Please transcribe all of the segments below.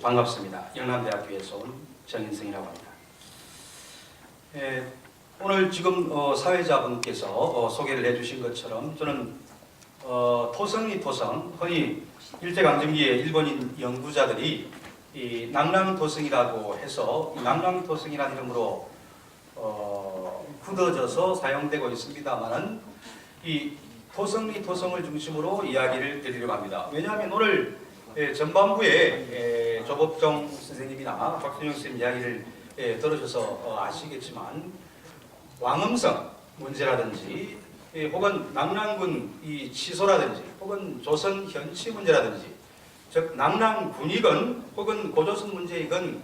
반갑습니다. 영남대학교에서 온 정인승이라고 합니다. 오늘 지금 사회자분께서 소개를 해주신 것처럼 저는 토성리 토성, 흔히 일제강점기에 일본인 연구자들이 이 낭랑토성이라고 해서 이 낭랑토성이라는 이름으로 굳어져서 사용되고 있습니다만은 이 토성리 토성을 중심으로 이야기를 드리려고 합니다. 왜냐하면 오늘 전반부에 조법정 선생님이나 박순영 선생님 이야기를 들으셔서 아시겠지만 왕엄성 문제라든지 혹은 낭랑군 이 취소라든지 혹은 조선 현치 문제라든지 즉 낭랑군이건 혹은 고조선 문제이건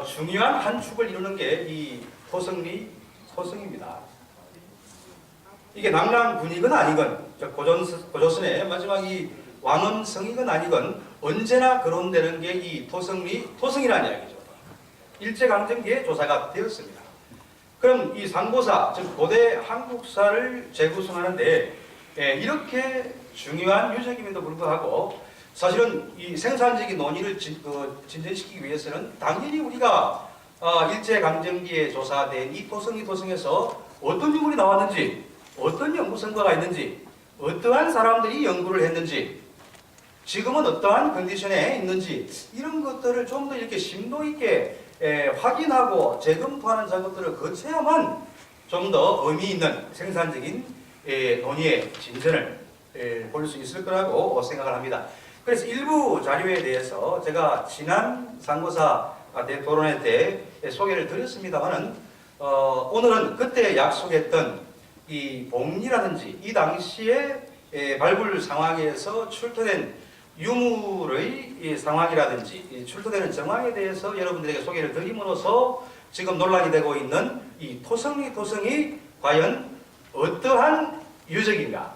중요한 한 축을 이루는 게 이 토성리 토성입니다. 이게 낭랑군이건 아니건 즉 고조선의 마지막 이 왕엄성이건 아니건 언제나 거론되는 게 이 토성리 토성이라는 이야기죠. 일제강점기에 조사가 되었습니다. 그럼 이 상고사 즉 고대 한국사를 재구성하는데 이렇게 중요한 유적임에도 불구하고 사실은 이 생산적인 논의를 진전시키기 위해서는 당연히 우리가 일제강점기에 조사된 이 토성리 토성에서 어떤 유물이 나왔는지 어떤 연구 성과가 있는지 어떠한 사람들이 연구를 했는지 지금은 어떠한 컨디션에 있는지 이런 것들을 좀 더 이렇게 심도 있게 확인하고 재검토하는 작업들을 거쳐야만 좀 더 의미 있는 생산적인 논의의 진전을 볼 수 있을 거라고 생각을 합니다. 그래서 일부 자료에 대해서 제가 지난 상고사 대토론회 때 소개를 드렸습니다만은 오늘은 그때 약속했던 이 봉리라든지 이 당시에 발굴 상황에서 출토된 유물의 상황이라든지 출토되는 정황에 대해서 여러분들에게 소개를 드림으로써 지금 논란이 되고 있는 이 토성리 토성이 과연 어떠한 유적인가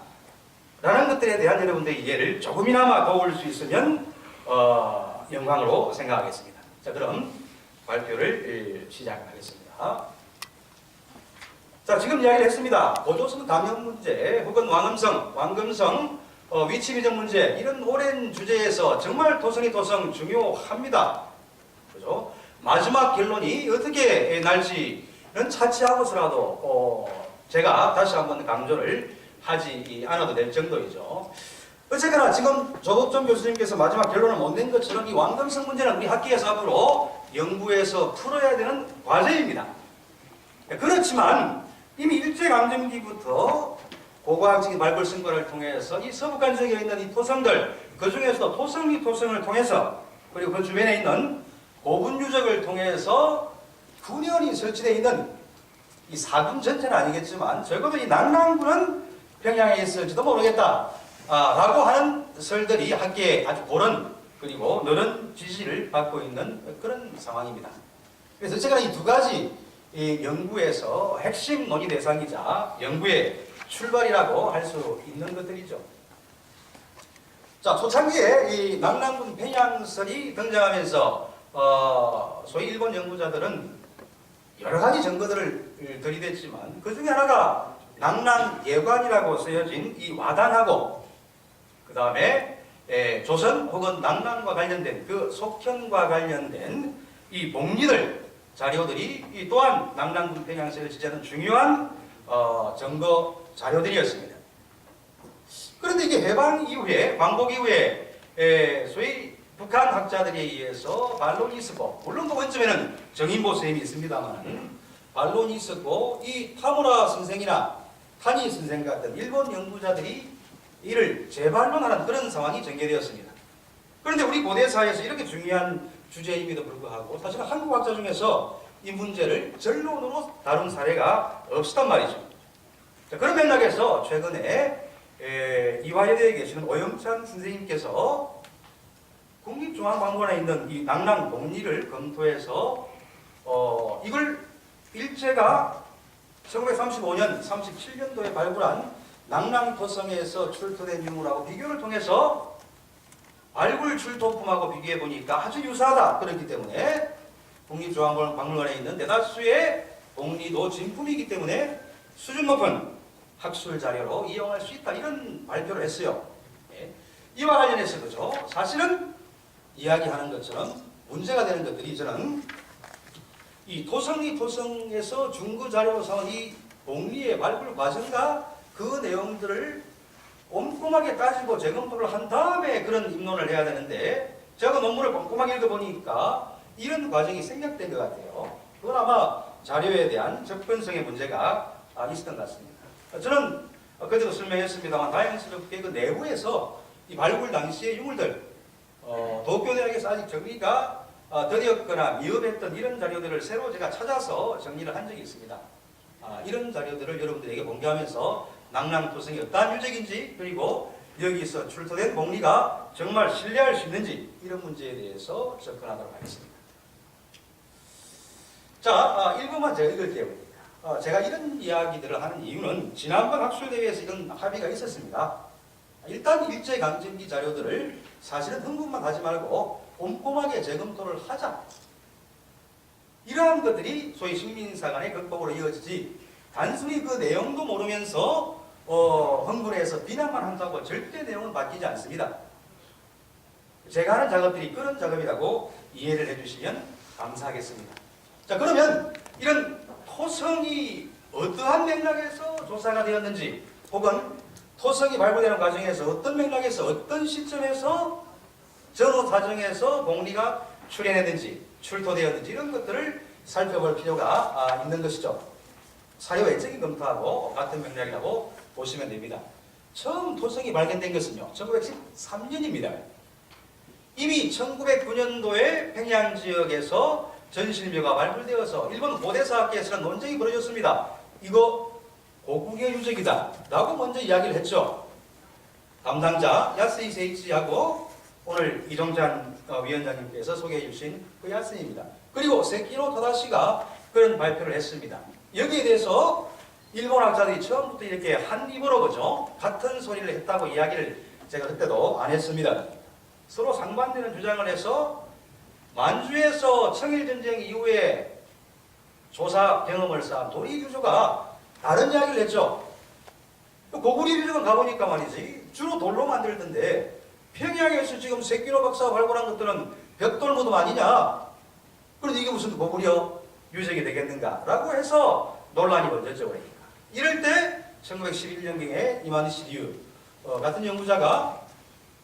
라는 것들에 대한 여러분들의 이해를 조금이나마 도울 수 있으면 영광으로 생각하겠습니다. 자, 그럼 발표를 시작하겠습니다. 자, 지금 이야기를 했습니다. 고조선 감염 문제 혹은 왕엄성, 왕금성 위치 비정 문제 이런 오랜 주제에서 정말 토성리 토성 중요합니다. 그죠? 마지막 결론이 어떻게 날지는 차치하고서라도 제가 다시 한번 강조를 하지 않아도 될 정도이죠. 어쨌거나 지금 조법정 교수님께서 마지막 결론을 못 낸 것처럼 이 왕금성 문제는 우리 학계에서 앞으로 연구해서 풀어야 되는 과제입니다. 그렇지만 이미 일제강점기부터 고고학적인 발굴 성과를 통해서 이 서북한 지역에 있는 이 토성들 그 중에서도 토성리 토성을 통해서 그리고 그 주변에 있는 고분 유적을 통해서 군현이 설치되어 있는 이 사군 전체는 아니겠지만 적어도 이 낭랑군은 평양에 있을지도 모르겠다 라고 하는 설들이 학계에 아주 고른 그리고 늘은 지지를 받고 있는 그런 상황입니다. 그래서 어쨌거나 이 두 가지 이 연구에서 핵심 논의 대상이자 연구의 출발이라고 할 수 있는 것들이죠. 자, 초창기에 이 낭랑군 평양설이 등장하면서 소위 일본 연구자들은 여러 가지 증거들을 들이댔지만 그 중에 하나가 낭랑예관이라고 쓰여진 이 와단하고 그 다음에 조선 혹은 낭랑과 관련된 그 속현과 관련된 이 봉리들 자료들이 또한 낭랑군 평양설을 지지하는 중요한 증거 자료들이었습니다. 그런데 이게 해방 이후에 광복 이후에 소위 북한 학자들에 의해서 반론이 있었고 물론 그 원점에는 정인보 선생님이 있습니다만 반론이 있었고 이 타무라 선생이나 타니 선생 같은 일본 연구자들이 이를 재반론하는 그런 상황이 전개되었습니다. 그런데 우리 고대사에서 이렇게 중요한 주제임에도 불구하고 사실 한국 학자 중에서 이 문제를 전론으로 다룬 사례가 없었단 말이죠. 자, 그런 맥락에서 최근에 이화여대에 계시는 오영찬 선생님께서 국립중앙박물관에 있는 이 낭랑 봉리를 검토해서 이걸 일제가 1935년, 37년도에 발굴한 낭랑토성에서 출토된 유물하고 비교를 통해서 발굴 출토품하고 비교해 보니까 아주 유사하다. 그렇기 때문에 국립중앙박물관에 있는 대다수의 봉리도 진품이기 때문에 수준 높은 학술 자료로 이용할 수 있다. 이런 발표를 했어요. 이와 관련해서 그죠? 사실은 이야기하는 것처럼 문제가 되는 것들이 저는 이 토성에서 중구 자료로 삼은 이 복리의 발굴 과정과 그 내용들을 꼼꼼하게 따지고 재검토를 한 다음에 그런 입론을 해야 되는데 제가 논문을 꼼꼼하게 읽어보니까 이런 과정이 생략된 것 같아요. 그건 아마 자료에 대한 접근성의 문제가 있었던 것 같습니다. 저는 그때도 설명했습니다만 다행스럽게 그 내부에서 이 발굴 당시의 유물들 도쿄대학에서 아직 정리가 더디었거나 미흡했던 이런 자료들을 새로 제가 찾아서 정리를 한 적이 있습니다. 이런 자료들을 여러분들에게 공개하면서 낙랑토성이 어떠한 유적인지 그리고 여기서 출토된 복리가 정말 신뢰할 수 있는지 이런 문제에 대해서 접근하도록 하겠습니다. 자, 일부만 제가 읽을게요. 제가 이런 이야기들을 하는 이유는 지난번 학술대회에서 이런 합의가 있었습니다. 일단 일제강점기 자료들을 사실은 흥분만 하지 말고 꼼꼼하게 재검토를 하자. 이러한 것들이 소위 식민사 간의 극복으로 이어지지 단순히 그 내용도 모르면서 흥분해서 비난만 한다고 절대 내용은 바뀌지 않습니다. 제가 하는 작업들이 그런 작업이라고 이해를 해주시면 감사하겠습니다. 자, 그러면 이런 토성이 어떠한 맥락에서 조사가 되었는지 혹은 토성이 발굴되는 과정에서 어떤 맥락에서 어떤 시점에서 전후 사정에서 복리가 출현했는지 출토되었는지 이런 것들을 살펴볼 필요가 있는 것이죠. 사료 외적인 검토하고 같은 맥락이라고 보시면 됩니다. 처음 토성이 발견된 것은요 1913년입니다. 이미 1909년도에 평양 지역에서 전신묘가 발굴되어서 일본 고대사학계에서는 논쟁이 벌어졌습니다. 이거 고국의 유적이다 라고 먼저 이야기를 했죠. 담당자 야스이 세이치하고 오늘 이종찬 위원장님께서 소개해 주신 그 야스입니다. 그리고 세키노 토다시가 그런 발표를 했습니다. 여기에 대해서 일본 학자들이 처음부터 이렇게 한 입으로 그죠 같은 소리를 했다고 이야기를 제가 그때도 안 했습니다. 서로 상반되는 주장을 해서 만주에서 청일전쟁 이후에 조사 경험을 쌓은 도리류조가 다른 이야기를 했죠. 고구리류조는 가보니까 말이지 주로 돌로 만들던데 평양에서 지금 세키노 박사가 발굴한 것들은 벽돌무덤 아니냐? 그런데 이게 무슨 고구려 유적이 되겠는가? 라고 해서 논란이 벌어졌죠. 그러니까. 이럴 때 1911년경에 이마니시 류 같은 연구자가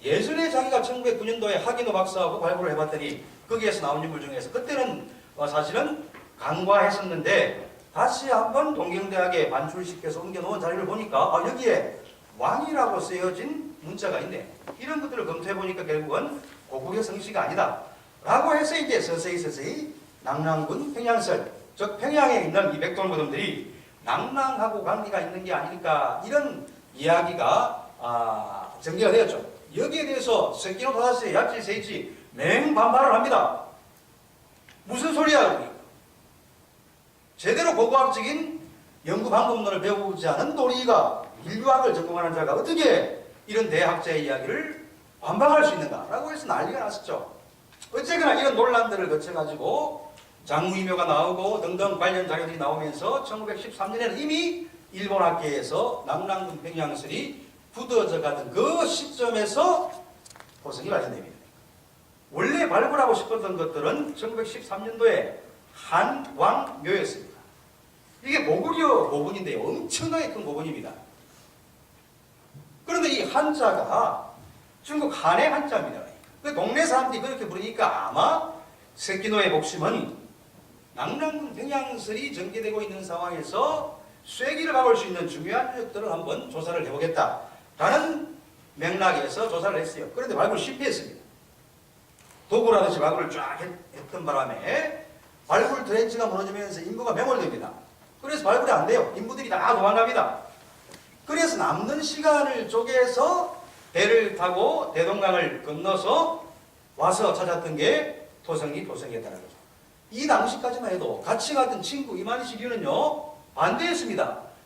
예전에 자기가 1909년도에 하기노 박사하고 발굴을 해봤더니 거기에서 나온 유물 중에서 그때는 사실은 간과했었는데 다시 한번 동경대학에 반출시켜서 옮겨놓은 자료를 보니까 여기에 왕이라고 쓰여진 문자가 있네. 이런 것들을 검토해보니까 결국은 고국의 성씨가 아니다. 라고 해서 이제 서서히 낙랑군 평양설, 즉 평양에 있는 이 백돌무덤들이 낙랑하고 관계가 있는 게 아닐까 이런 이야기가 전개가 되었죠. 여기에 대해서 세키노 토다시, 야스이 세이치 맹반발을 합니다. 무슨 소리야? 제대로 고고학적인 연구 방법론을 배우지 않은 도리가 인류학을 전공하는 자가 어떻게 이런 대학자의 이야기를 반박할 수 있는가라고 해서 난리가 났었죠. 어쨌거나 이런 논란들을 거쳐가지고 장무이묘가 나오고 등등 관련 자료들이 나오면서 1913년에는 이미 일본 학계에서 낙랑군 평양설이 굳어져 가던 그 시점에서 토성이 발견됩니다. 원래 발굴하고 싶었던 것들은 1913년도에 한왕묘였습니다. 이게 고구려 고분인데요. 엄청나게 큰 고분입니다. 그런데 이 한자가 중국 한의 한자입니다. 그 동네 사람들이 그렇게 부르니까 아마 세키노의 복심은 낙랑군 평양설이 전개되고 있는 상황에서 쇠기를 박을 수 있는 중요한 유적들을 한번 조사를 해보겠다라는 맥락에서 조사를 했어요. 그런데 발굴 실패했습니다. 도구라듯이 발굴을 쫙 했던 바람에 발굴 트렌치가 무너지면서 인구가 매몰됩니다. 그래서 발굴이 안 돼요. 인부들이 다 도망갑니다. 그래서 남는 시간을 쪼개서 배를 타고 대동강을 건너서 와서 찾았던 게 토성이었다는 거죠. 이 당시까지만 해도 같이 갔던 친구 이마니시 류는요 반대했습니다.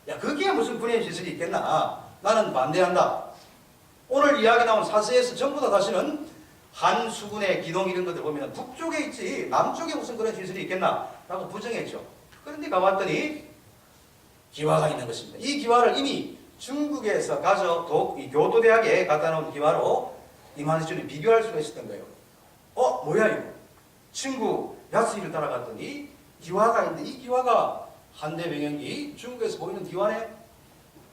야, 그게 무슨 군인 시설이 있겠나? 나는 반대한다. 오늘 이야기 나온 사서에서 전부 다 다시는 한수군의 기동 이런 것들 보면 북쪽에 있지 남쪽에 무슨 그런 시설이 있겠나? 라고 부정했죠. 그런데 가봤더니 기와가 있는 것입니다. 이 기와를 이미 중국에서 이 교토대학에 갖다 놓은 기와로 이마니시 류는 비교할 수가 있었던 거예요. 뭐야 이거? 친구 야스이를 따라갔더니 기와가 있는데 이 기와가 한대 병행기 중국에서 보이는 기와네.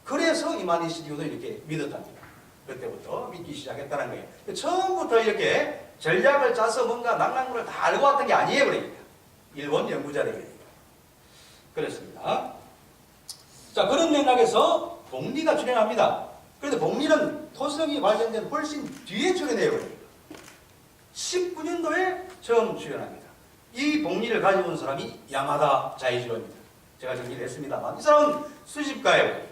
그래서 이만희 시리오도 이렇게 믿었답니다. 그때부터 믿기 시작했다는 거예요. 처음부터 이렇게 전략을 짜서 뭔가 낙랑군을 다 알고 왔던 게 아니에요. 그러니까 일본 연구자들이니까 그렇습니다. 자, 그런 맥락에서 복리가 출현합니다. 그런데 복리는 토성이 발견된 훨씬 뒤에 출현해요. 그러니까 19년도에 처음 출현합니다. 이 복리를 가지고 온 사람이 야마다 자이지로입니다. 제가 정리를 했습니다만 이 사람은 수집가예요.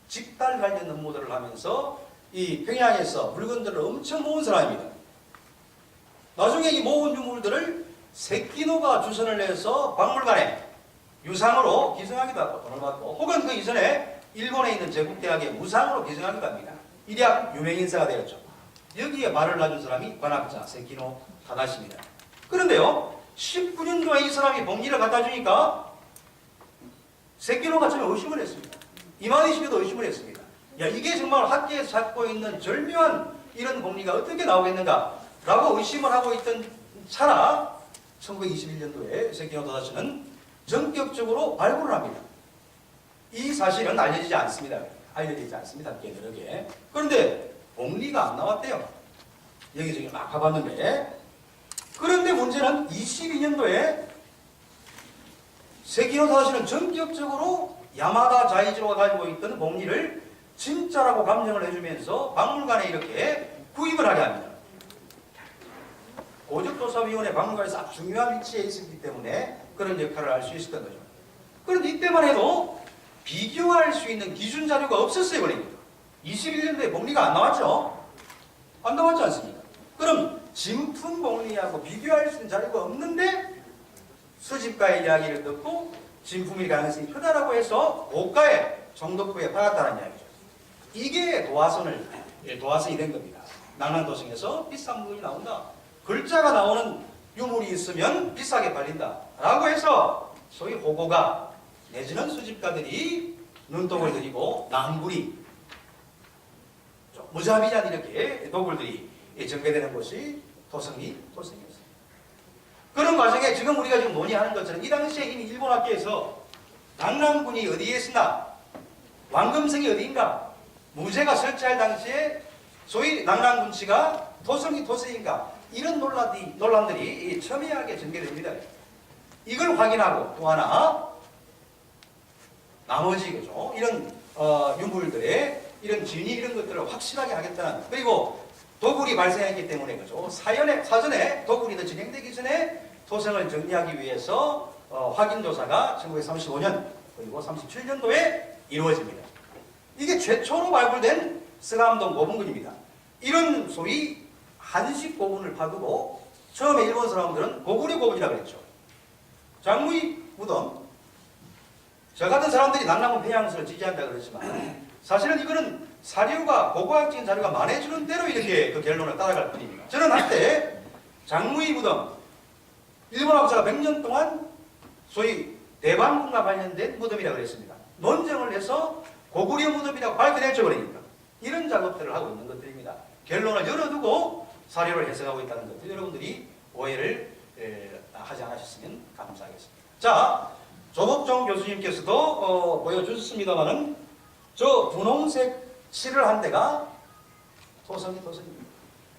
직달 관련 업무들을 하면서 이 평양에서 물건들을 엄청 모은 사람입니다. 나중에 이 모은 유물들을 세키노가 주선을 해서 박물관에 유상으로 기증하기도 하고 돈을 받고 혹은 그 이전에 일본에 있는 제국대학에 무상으로 기증하기도 합니다. 이 대학 유명인사가 되었죠. 여기에 말을 놔준 사람이 관학자 세키노 타다시입니다. 그런데요 19년도에 이 사람이 복리를 갖다 주니까 세키노가 처음에 의심을 했습니다. 이만희 씨도 의심을 했습니다. 야, 이게 정말 학계에서 찾고 있는 절묘한 이런 복리가 어떻게 나오겠는가 라고 의심을 하고 있던 차라 1921년도에 세키노 타다시는 전격적으로 발굴을 합니다. 이 사실은 알려지지 않습니다. 알려지지 않습니다. 깨달게. 그런데 복리가 안 나왔대요. 여기저기 막 가봤는데 그런데 문제는 22년도에 세키노 타다시는 전격적으로 야마다 자이지로가 가지고 있던 복리를 진짜라고 감정을 해주면서 박물관에 이렇게 구입을 하게 합니다. 고적조사위원회 박물관에서 아주 중요한 위치에 있었기 때문에 그런 역할을 할 수 있었던 거죠. 그런데 이때만 해도 비교할 수 있는 기준 자료가 없었어요. 그러니까 21년도에 복리가 안 나왔죠. 안 나왔지 않습니까? 그럼 진품 복리하고 비교할 수 있는 자료가 없는데 수집가의 이야기를 듣고 진품일 가능성이 크다라고 해서 고가의 정덕부에 팔았다는 이야기죠. 이게 도화선이 된 겁니다. 낙랑도성에서 비싼 물건이 나온다. 글자가 나오는 유물이 있으면 비싸게 팔린다. 라고 해서 소위 호고가 내지는 수집가들이 눈독을 들이고 낭구리, 무자비한 이렇게 도굴들이 전개되는 곳이 토성이었습니다. 그런 과정에 지금 우리가 지금 논의하는 것처럼 이 당시에 이미 일본 학계에서 낙랑군이 어디에 있으나 왕금성이 어디인가 무제가 설치할 당시에 소위 낙랑군치가 토성인가 이런 논란들이 첨예하게 전개됩니다. 이걸 확인하고 또 하나 나머지 그죠 이런 유물들의 이런 진위 이런 것들을 확실하게 하겠다는 그리고 도굴이 발생했기 때문에 그죠 사전에 도굴이 더 진행되기 전에 토성을 정리하기 위해서 확인조사가 1935년 그리고 37년도에 이루어집니다. 이게 최초로 발굴된 스가암동 고분군입니다. 이런 소위 한식 고분을 파두고 처음에 일본 사람들은 고구려 고분이라고 했죠. 장무이 무덤 저 같은 사람들이 낙랑군 폐양수를 지지한다 그랬지만 사실은 이거는 사료가 고고학적인 자료가 말해주는 대로 이렇게 그 결론을 따라갈 뿐입니다. 저는 한때 장무이 무덤 일본 학자가 100년 동안 소위 대방군과 관련된 무덤이라고 그랬습니다. 논쟁을 해서 고구려 무덤이라고 밝혀냈죠. 그러니까 이런 작업들을 하고 있는 것들입니다. 결론을 열어두고 사료를 해석하고 있다는 것들 여러분들이 오해를 하지 않으셨으면 감사하겠습니다. 자, 조복종 교수님께서도 보여주셨습니다만은 저 분홍색 칠을 한 데가 토성입니다.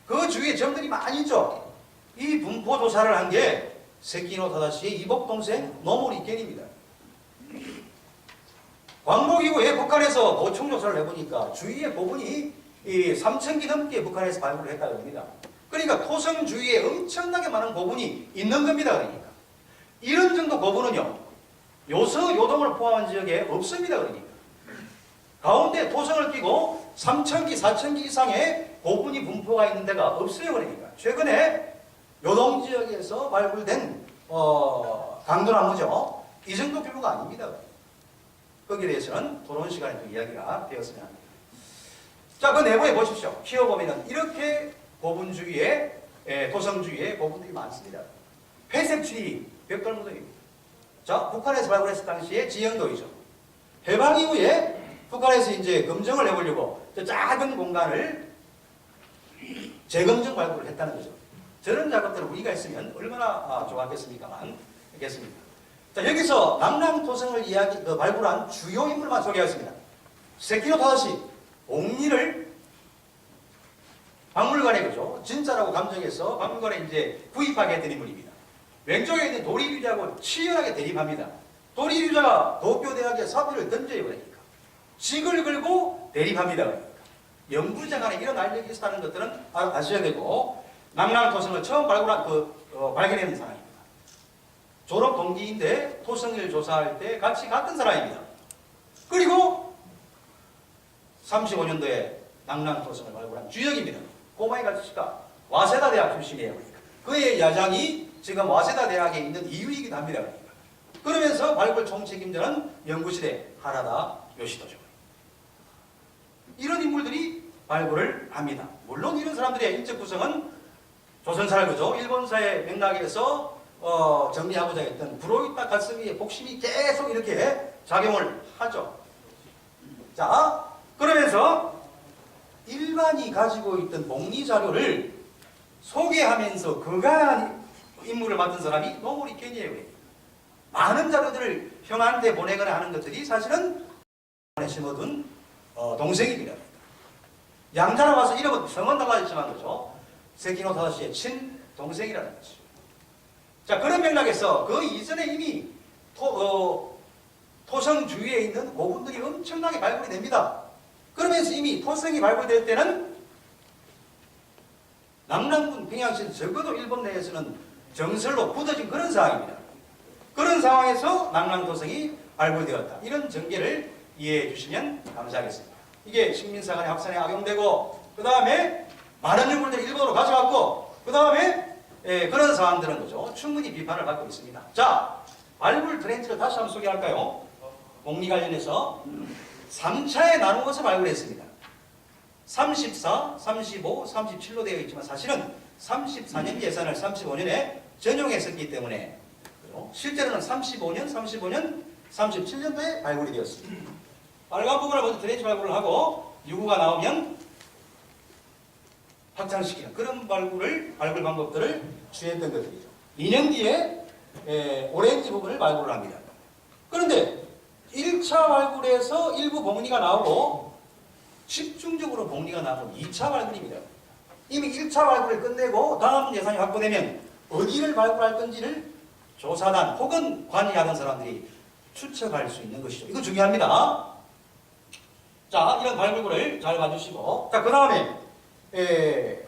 그 주위에 점들이 많이 있죠. 이 분포 조사를 한 게 세키노 타다시의 이복 동생 노모리 겐입니다. 광복 이후에 북한에서 보충 조사를 해보니까 주위의 고분이 3,000기 넘게 북한에서 발굴을 했다고 합니다. 그러니까 토성 주위에 엄청나게 많은 고분이 있는 겁니다. 그러니까 이런 정도 고분은요 요서 요동을 포함한 지역에 없습니다. 그러니까 가운데 토성을 끼고 3,000기, 4,000기 이상의 고분이 분포가 있는 데가 없어요. 그러니까 최근에 요동 지역에서 발굴된 강도나무죠. 이 정도 규모가 아닙니다. 거기에 대해서는 토론 시간에 또 이야기가 되었으면 합니다. 자, 그 내부에 보십시오. 키워보면은 이렇게 고분 주위에 토성 주위에 고분들이 많습니다. 회색추리 벽돌무덤입니다. 자, 북한에서 발굴했을 당시에 지형도이죠. 해방 이후에 북한에서 이제 검증을 해보려고 저 작은 공간을 재검증 발굴을 했다는 거죠. 저런 작업들을 우리가 했으면 얼마나 좋았겠습니까만. 알겠습니다. 자, 여기서 남랑토성을 발굴한 주요 인물만 소개하겠습니다. 세키노 타다시, 옥리를 박물관에 그죠? 진짜라고 감정해서 박물관에 이제 구입하게 했던 인물입니다. 왼쪽에 있는 도리류자하고 치열하게 대립합니다. 도리류자가 도쿄대학에 사비를 던져요. 그러니까. 직을 걸고 대립합니다. 그러니까. 연구자 간에 이런 알력이 있었다는 것들은 아셔야 되고, 남랑토성을 처음 발견했는 사람입니다. 졸업 동기인데 토성을 조사할 때 같이 갔던 사람입니다. 그리고 35년도에 남랑토성을 발굴한 주역입니다. 고마이 가르치가 와세다 대학 출신이에요. 그의 야장이 지금 와세다 대학에 있는 이유이기도 합니다. 그러면서 발굴 총책임자는 연구실의 하라다 요시도죠. 이런 인물들이 발굴을 합니다. 물론 이런 사람들의 인적 구성은 조선사를 그죠? 일본사의 맥락에서 정리하고자 했던 구로이타 가스미의 복심이 계속 이렇게 작용을 하죠. 자, 그러면서 일반이 가지고 있던 복리 자료를 소개하면서 그간 임무를 맡은 사람이 노모리 케니에요. 많은 자료들을 형한테 보내거나 하는 것들이 사실은 심어둔 동생입니다. 양자로 와서 이름은 성은 달라졌지만 그죠? 세키노 타다시의 친동생이라는 거죠. 자, 그런 맥락에서 그 이전에 이미 토성 주위에 있는 고분들이 엄청나게 발굴이 됩니다. 그러면서 이미 토성이 발굴될 때는 남랑군 평양시는 적어도 일본 내에서는 정설로 굳어진 그런 상황입니다. 그런 상황에서 남랑토성이 발굴되었다. 이런 전개를 이해해 주시면 감사하겠습니다. 이게 식민사관의 확산에 악용되고 그 다음에 많은 인물들을 일본으로 가져갔고 그 다음에 그런 상황들은 거죠. 충분히 비판을 받고 있습니다. 자, 발굴 트렌드를 다시 한번 소개할까요? 목리 관련해서 3차에 나누어서 발굴했습니다. 34, 35, 37로 되어 있지만 사실은 34년 예산을 35년에 전용했었기 때문에 실제로는 35년, 37년도에 발굴이 되었습니다. 빨간 부분을 먼저 트렌치 발굴을 하고 유구가 나오면 확장시키는 그런 발굴 방법들을 취했던 것들이죠. 2년 뒤에 오렌지 부분을 발굴을 합니다. 그런데 1차 발굴에서 일부 복리가 나오고 집중적으로 복리가 나오고 2차 발굴입니다. 이미 1차 발굴을 끝내고 다음 예산이 확보되면 어디를 발굴할 건지를 조사단 혹은 관여하던 사람들이 추측할 수 있는 것이죠. 이거 중요합니다. 자, 이런 발굴을 잘 봐주시고, 자, 그 다음에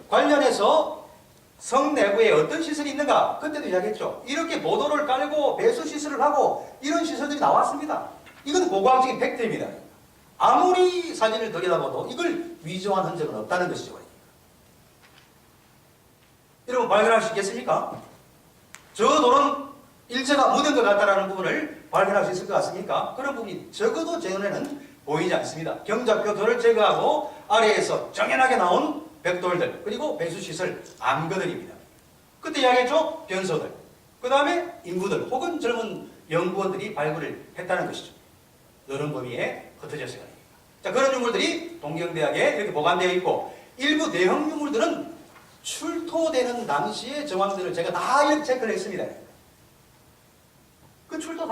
관련해서 성 내부에 어떤 시설이 있는가 그때도 이야기했죠. 이렇게 보도를 깔고 배수 시설을 하고 이런 시설들이 나왔습니다. 이건 고고학적인 팩트입니다. 아무리 사진을 들여다봐도 이걸 위조한 흔적은 없다는 것이죠. 여러분 발견할 수 있겠습니까? 저 돌은 일체가 묻은 것 같다라는 부분을 발견할 수 있을 것 같습니까? 그런 부분이 적어도 제 눈에는 보이지 않습니다. 경작교 돌을 제거하고 아래에서 정연하게 나온 벽돌들 그리고 배수시설 암거들입니다. 그때 이야기했죠? 변소들 그 다음에 인부들 혹은 젊은 연구원들이 발굴을 했다는 것이죠. 여러 범위에 흩어졌어요. 자, 그런 유물들이 동경대학에 이렇게 보관되어 있고 일부 대형 유물들은 출토되는 당시의 정황들을 제가 다 이렇게 체크를 했습니다. 그 출토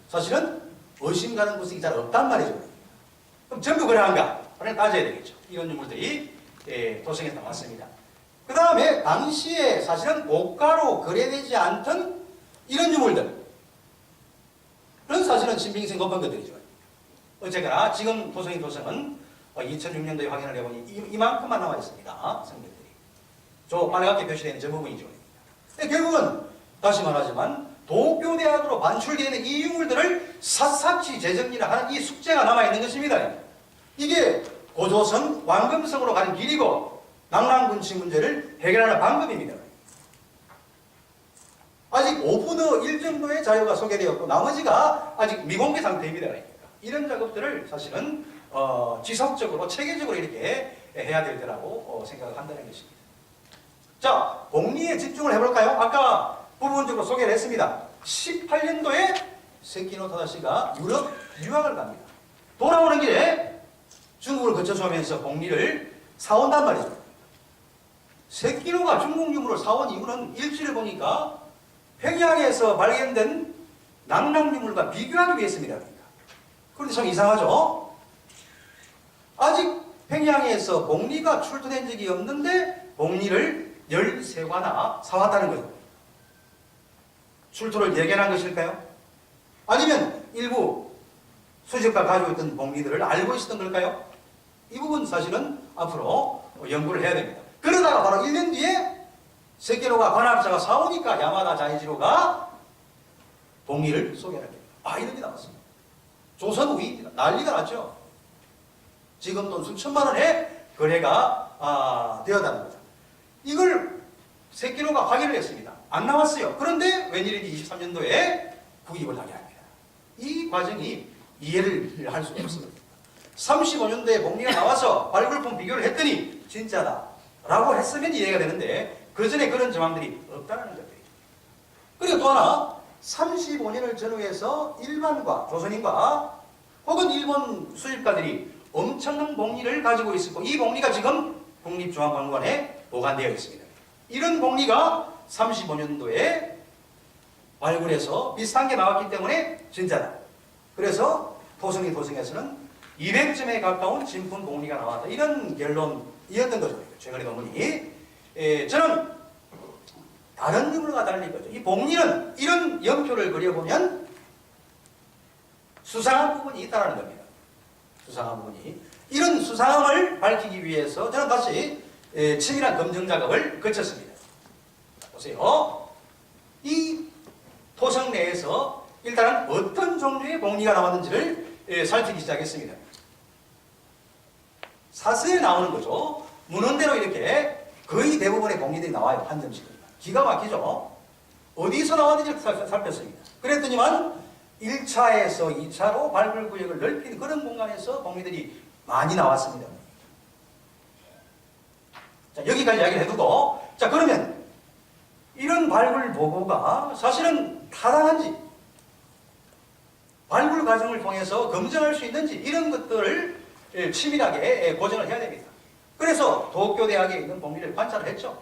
사실은 의심 가는 구석이 잘 없단 말이죠. 그럼 전부 그러한가? 그래 따져야 되겠죠. 이런 유물들이 토성에서 나왔습니다. 그 다음에 당시에 사실은 고가로 거래되지 않던 이런 유물들 그런 사실은 신빙성 높은 것들이죠. 어쨌거나 지금 토성은 2006년도에 확인을 해보니 이만큼만 남아 있습니다. 성들이. 저 빨갛게 표시되는 저 부분이죠. 결국은 다시 말하지만 도쿄대학으로 반출되는 이 유물들을 샅샅이 재정리를 하는 이 숙제가 남아있는 것입니다. 이게 고조선, 왕금성으로 가는 길이고 남랑군치 문제를 해결하는 방법입니다. 아직 5분의 1 정도의 자료가 소개되었고 나머지가 아직 미공개 상태입니다. 이런 작업들을 사실은 지속적으로 체계적으로 이렇게 해야 될 때라고 생각을 한다는 것입니다. 자, 복리에 집중을 해볼까요? 아까 부분적으로 소개를 했습니다. 18년도에 세키노 타다시가 유럽 유학을 갑니다. 돌아오는 길에 중국을 거쳐서 오면서 복리를 사온단 말이죠. 새끼노가 중국 유물을 사온 이유는 일지를 보니까 평양에서 발견된 낙랑 유물과 비교하기 위해서입니다. 그런데 참 이상하죠? 아직 평양에서 봉리가 출토된 적이 없는데 봉리를 13관나 사왔다는 거죠. 출토를 예견한 것일까요? 아니면 일부 수집가 가지고 있던 봉리들을 알고 있었던 걸까요? 이 부분 사실은 앞으로 연구를 해야 됩니다. 그러다가 바로 1년 뒤에 세계로가 관학자가 사오니까 야마다 자이지로가 봉리를 소개합니다. 이런 게 나왔습니다. 조선 우위입니다. 난리가 났죠. 지금 돈 수천만 원에 거래가 되었다는 거죠. 이걸 세계로가 확인을 했습니다. 안 나왔어요. 그런데 웬일인지 23년도에 구입을 하게 합니다. 이 과정이 이해를 할 수가 없습니다. 35년도에 봉리가 나와서 발굴품 비교를 했더니 진짜다 라고 했으면 이해가 되는데 그 전에 그런 정황들이 없다는 것들이죠. 그리고 또 하나 35년을 전후해서 일반과 조선인과 혹은 일본 수집가들이 엄청난 봉리를 가지고 있었고 이 봉리가 지금 국립중앙박물관에 보관되어 있습니다. 이런 봉리가 35년도에 발굴해서 비슷한 게 나왔기 때문에 진짜다. 그래서 도성에서는 200점에 가까운 진품 봉리가 나왔다. 이런 결론이었던 거죠. 최근의 논문이. 저는 다른 유물과 달리 거죠. 이 봉리는 이런 연표를 그려보면 수상한 부분이 있다는 겁니다. 수상한 부분이. 이런 수상함을 밝히기 위해서 저는 다시 치밀한 검증 작업을 거쳤습니다. 보세요. 이 토성 내에서 일단은 어떤 종류의 봉리가 나왔는지를 살피기 시작했습니다. 사서에 나오는 거죠. 문헌대로 이렇게 거의 대부분의 봉리들이 나와요. 한 점씩. 기가 막히죠. 어디서 나왔는지 살폈습니다. 그랬더니만 1차에서 2차로 발굴 구역을 넓힌 그런 공간에서 봉리들이 많이 나왔습니다. 자, 여기까지 이야기를 해두고, 자, 그러면 이런 발굴 보고가 사실은 타당한지, 발굴 과정을 통해서 검증할 수 있는지, 이런 것들을 치밀하게 고정을 해야 됩니다. 그래서 도쿄대학에 있는 봉리를 관찰을 했죠.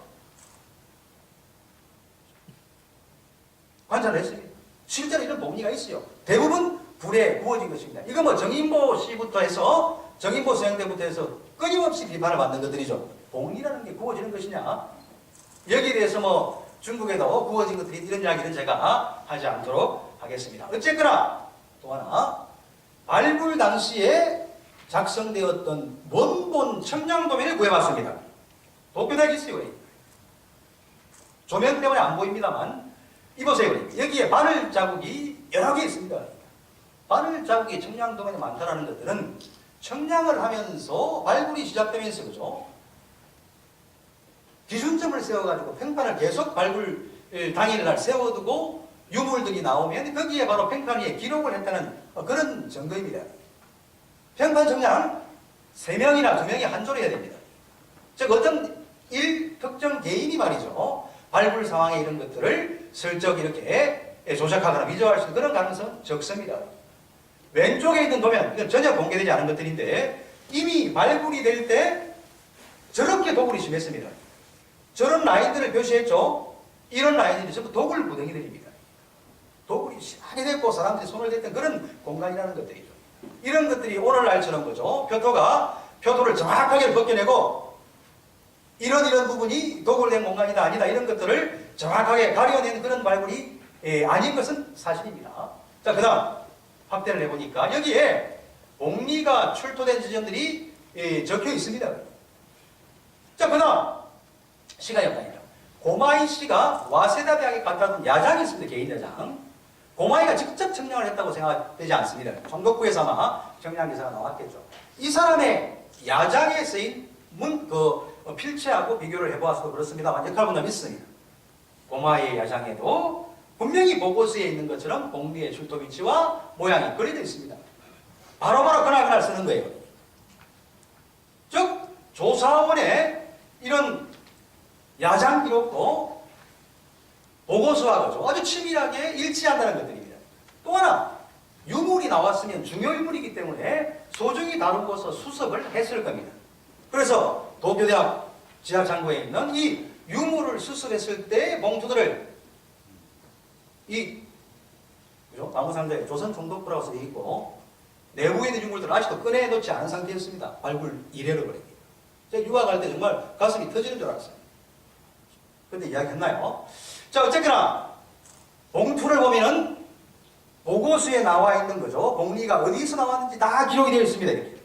관찰을 했습니다. 실제로 이런 봉리가 있어요. 대부분 불에 구워진 것입니다. 이거 뭐 정인보 씨부터 해서, 정인보 서양대부터 해서 끊임없이 비판을 받는 것들이죠. 봉리라는 게 구워지는 것이냐? 여기에 대해서 뭐 중국에도 구워진 것들이 이런 이야기는 제가 하지 않도록 하겠습니다. 어쨌거나 또 하나 발굴 당시에 작성되었던 원본 청량도면을 구해봤습니다. 도쿄대학에 있어요. 조명 때문에 안 보입니다만 이보세요. 여기에 바늘 자국이 여러 개 있습니다. 바늘 자국이 청량도면에 많다는 것들은 청량을 하면서 발굴이 시작되면서 그죠? 기준점을 세워가지고 평판을 계속 발굴 당일날 세워두고 유물들이 나오면 거기에 바로 평판 위에 기록을 했다는 그런 증거입니다. 평판 청량은 3명이나 2명이 한 조로 해야 됩니다. 즉 어떤 특정 개인이 말이죠. 발굴 상황에 이런 것들을 슬쩍 이렇게 조작하거나 위조할 수 있는 그런 가능성은 적습니다. 왼쪽에 있는 도면, 이건 전혀 공개되지 않은 것들인데 이미 발굴이 될 때 저렇게 도굴이 심했습니다. 저런 라인들을 표시했죠. 이런 라인들이 전부 도굴 구덩이들입니다. 도굴이 심하게 됐고 사람들이 손을 댔던 그런 공간이라는 것들이죠. 이런 것들이 오늘날처럼 거죠. 표토를 정확하게 벗겨내고 이런 부분이 도굴된 공간이다 아니다 이런 것들을 정확하게 가려내는 그런 발굴이 아닌 것은 사실입니다. 자, 그 다음 확대를 해보니까 여기에 봉리가 출토된 지점들이 적혀 있습니다. 자, 그 다음 시간이 없다니까. 고마이 씨가 와세다 대학에 갖다 둔 야장이 있습니다. 개인 야장. 고마이가 직접 청량을 했다고 생각되지 않습니다. 정독부에서 아마 청량 기사가 나왔겠죠. 이 사람의 야장에 쓰인 필체하고 비교를 해보아서 그렇습니다만 역할분담이 있습니다. 고마이의 야장에도 분명히 보고서에 있는 것처럼 봉리의 출토 위치와 모양이 그려져 있습니다. 바로바로 그날 쓰는 거예요. 즉 조사원의 이런 야장 기록도 보고서와 그죠? 아주 치밀하게 일치한다는 것들입니다. 또 하나 유물이 나왔으면 중요인물이기 때문에 소중히 다루고서 수습을 했을 겁니다. 그래서 도쿄대학 지하 창고에 있는 이 유물을 수습했을 때 봉투들을 이 나무상자에 조선 총독부라고 써 있고 내부에 있는 유물들을 아직도 꺼내놓지 않은 상태였습니다. 발굴 이래로 그래요. 제가 유학할 때 정말 가슴이 터지는 줄 알았어요. 그런데 이야기했나요? 자, 어쨌거나 봉투를 보면은 보고서에 나와 있는 거죠. 봉리가 어디서 나왔는지 다 기록이 되어 있습니다. 이렇게.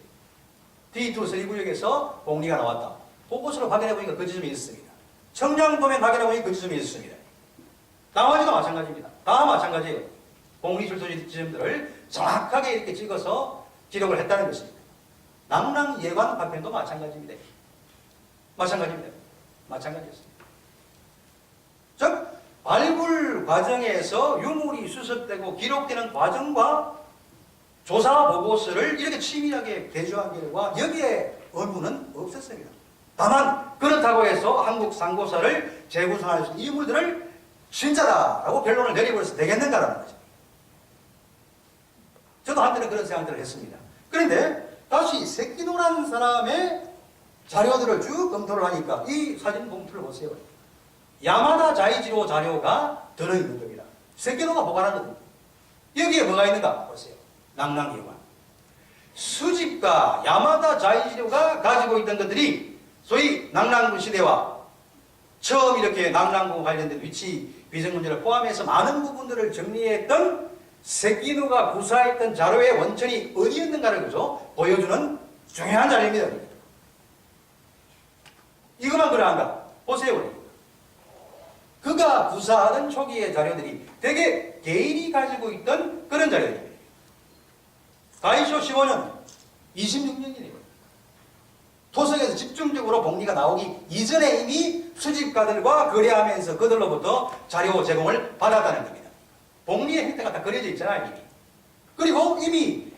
D2 서리구역에서 봉리가 나왔다. 보고서를 확인해 보니까 그 지점이 있습니다. 청량도면 확인해 보니까 그 지점이 있습니다. 나머지도 마찬가지입니다. 다 마찬가지예요. 봉리 출소 지점들을 정확하게 이렇게 찍어서 기록을 했다는 것입니다. 낙랑 예관 파편도 마찬가지입니다. 마찬가지입니다. 마찬가지였습니다. 즉 발굴 과정에서 유물이 수습되고 기록되는 과정과 조사 보고서를 이렇게 치밀하게 개조한 결과 여기에 의문은 없었습니다. 다만 그렇다고 해서 한국 상고사를 재구성할 수 있는 유물들을 진짜다라고 결론을 내려버려서 되겠는가라는 거죠. 저도 한때는 그런 생각들을 했습니다. 그런데 다시 세키노라는 사람의 자료들을 쭉 검토를 하니까 이 사진 봉투를 보세요. 야마다 자이지로 자료가 들어있는 겁니다. 세키노가 보관한 겁니다. 여기에 뭐가 있는가 보세요. 낙랑예관. 수집가 야마다 자이지로가 가지고 있던 것들이 소위 낙랑군 시대와 처음 이렇게 낙랑군 관련된 위치 비정 문제를 포함해서 많은 부분들을 정리했던 세키노가 구사했던 자료의 원천이 어디였는가를 그죠? 보여주는 중요한 자료입니다. 이것만 그러한가? 보세요. 그가 구사하던 초기의 자료들이 대개 개인이 가지고 있던 그런 자료들입니다. 다이쇼 15년 26년이네요. 토성에서 집중적으로 봉리가 나오기 이전에 이미 수집가들과 거래하면서 그들로부터 자료 제공을 받았다는 겁니다. 봉리의 형태가 다 그려져 있잖아요. 이미. 그리고 이미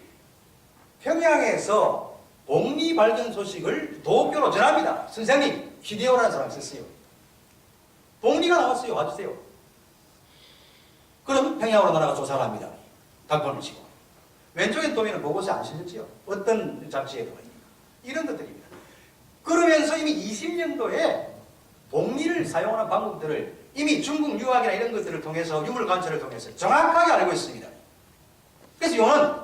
평양에서 봉리 발견 소식을 도쿄로 전합니다. 선생님 히데오라는 사람이 있었어요. 봉리가 나왔어요. 와주세요. 그럼 평양으로 나라가 조사를 합니다. 당권을 치고. 왼쪽엔 보면 보고서 안 실렸지요. 어떤 잡지에도 이런 것들입니다. 그러면서 이미 20년도에 봉리를 사용하는 방법들을 이미 중국 유학이나 이런 것들을 통해서 유물 관찰을 통해서 정확하게 알고 있습니다. 그래서 이거는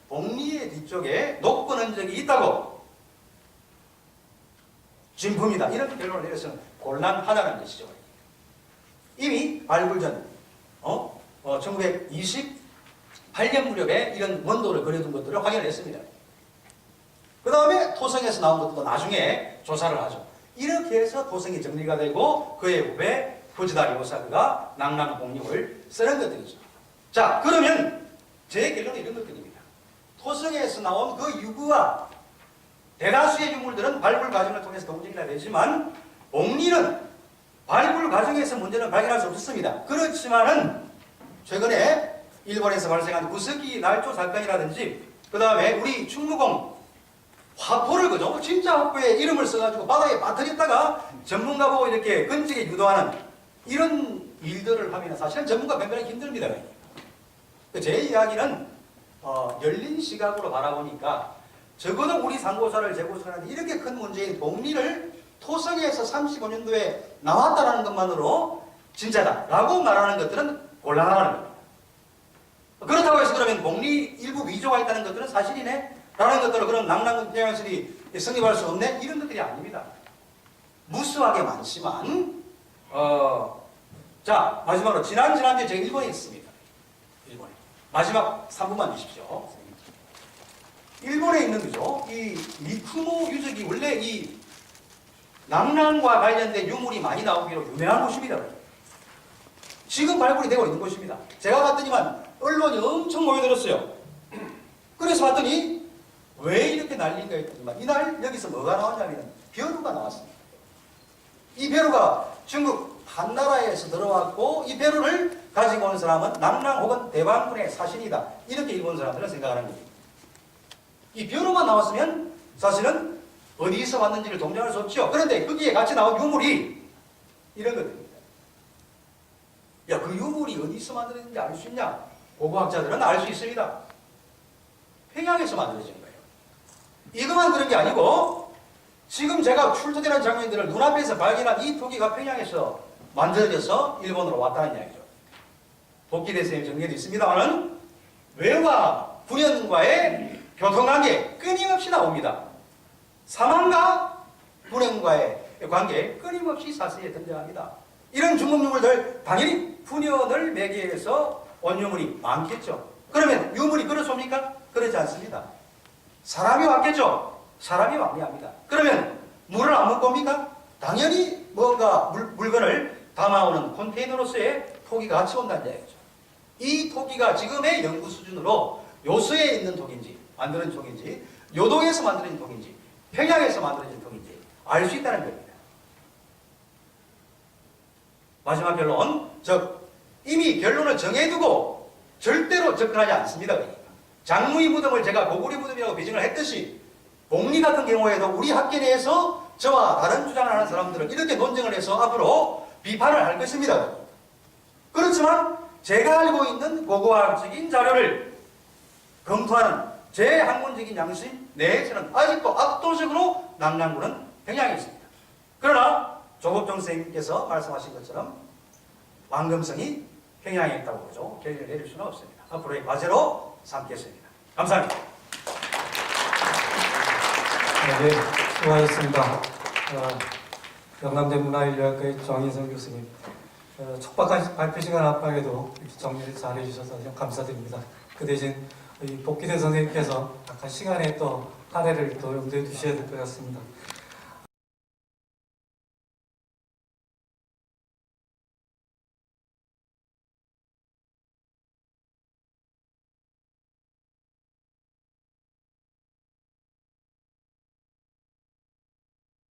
봉리의 뒤쪽에 녹건 흔적이 있다고 진품이다. 이런 결론을 내려서는 곤란하다는 것이죠. 이미 발굴 전 1928년 무렵에 이런 원도를 그려둔 것들을 확인을 했습니다. 그 다음에 토성에서 나온 것도 나중에 조사를 하죠. 이렇게 해서 토성이 정리가 되고 그의 후배 후지다리 오사드가 낙랑 공룡을 쓰는 것들이죠. 자, 그러면 제 결론은 이런 것들입니다. 토성에서 나온 그 유구와 대다수의 유물들은 발굴 과정을 통해서 동정이나 되지만 봉리는 발굴 과정에서 문제는 발견할 수 없었습니다. 그렇지만은 최근에 일본에서 발생한 구석기 날조 사건이라든지 그 다음에 우리 충무공 화포를 그죠? 진짜 화포에 이름을 써가지고 바다에 빠뜨렸다가 전문가 보고 이렇게 건지게 유도하는 이런 일들을 하면 사실은 전문가 변변하기 힘듭니다. 제 이야기는 열린 시각으로 바라보니까 적어도 우리 상고사를 재구성하는데 이렇게 큰 문제인 봉리를 토성에서 35년도에 나왔다는 것만으로 진짜다라고 말하는 것들은 곤란하다는 겁니다. 그렇다고 해서 그러면 봉리 일부 위조가 있다는 것들은 사실이네? 라는 것들을 그럼 낙랑군 평양설이 성립할 수 없네? 이런 것들이 아닙니다. 무수하게 많지만 자 마지막으로 지난주에 제가 일본에 있습니다. 일본에 마지막 3분만 주십시오. 일본에 있는 거죠. 이 미쿠모 유적이 원래 이 낙랑과 관련된 유물이 많이 나오기로 유명한 곳입니다. 지금 발굴이 되고 있는 곳입니다. 제가 봤더니만 언론이 엄청 모여들었어요. 그래서 봤더니 왜 이렇게 난리인가 했더니만 이날 여기서 뭐가 나왔냐면 벼루가 나왔습니다. 이 벼루가 중국 한나라에서 들어왔고 이 벼루를 가지고 온 사람은 낙랑 혹은 대방군의 사신이다. 이렇게 일본 사람들은 생각하는 겁니다. 이 벼루만 나왔으면 사실은 어디서 왔는지를 동정할 수 없죠. 그런데 거기에 같이 나온 유물이 이런 것들입니다. 야, 그 유물이 어디서 만들어졌는지 알 수 있냐? 고고학자들은 알 수 있습니다. 평양에서 만들어진 거예요. 이것만 그런 게 아니고 지금 제가 출토되는 장면들을 눈앞에서 발견한 이 토기가 평양에서 만들어져서 일본으로 왔다는 이야기죠. 복귀대세에 정리되어 있습니다만은 외와 분연과의 교통관계 끊임없이 나옵니다. 사망과 분연과의 관계 끊임없이 사세에 등장합니다. 이런 중금유물들 당연히 분연을 매개해서 온 유물이 많겠죠. 그러면 유물이 그렇습니까? 그렇지 않습니다. 사람이 왔겠죠. 사람이 왕래합니다. 그러면 물을 안 먹고 옵니까? 당연히 뭔가 물건을 담아오는 컨테이너로서의 토기가 같이 온다는 이야기죠. 이 토기가 지금의 연구 수준으로 요수에 있는 토기인지 만드는 토기인지 요동에서 만드는 토기인지 평양에서 만들어진 토기인지 알 수 있다는 겁니다. 마지막 결론, 즉 이미 결론을 정해두고 절대로 접근하지 않습니다. 그러니까 장무의 무덤을 제가 고구려 무덤이라고 비전을 했듯이 복리 같은 경우에도 우리 학계 내에서 저와 다른 주장을 하는 사람들은 이렇게 논쟁을 해서 앞으로 비판을 할 것입니다. 그렇지만 제가 알고 있는 고고학적인 자료를 검토하는 제 학문적인 양심 내에서는 아직도 압도적으로 남남군은 평양에 있습니다. 그러나 조국종 선생님께서 말씀하신 것처럼 왕금성이 평양에 있다고 그러죠. 결론을 내릴 수는 없습니다. 앞으로의 과제로 삼겠습니다. 감사합니다. 네, 수고하셨습니다. 영남대 문화인류학과의 정인성 교수님, 촉박한 발표 시간 압박에도 이렇게 정리를 잘 해주셔서 감사드립니다. 그 대신 복귀대 선생님께서 약간 시간에 또 할애를 또 염두에 두셔야 될 것 같습니다.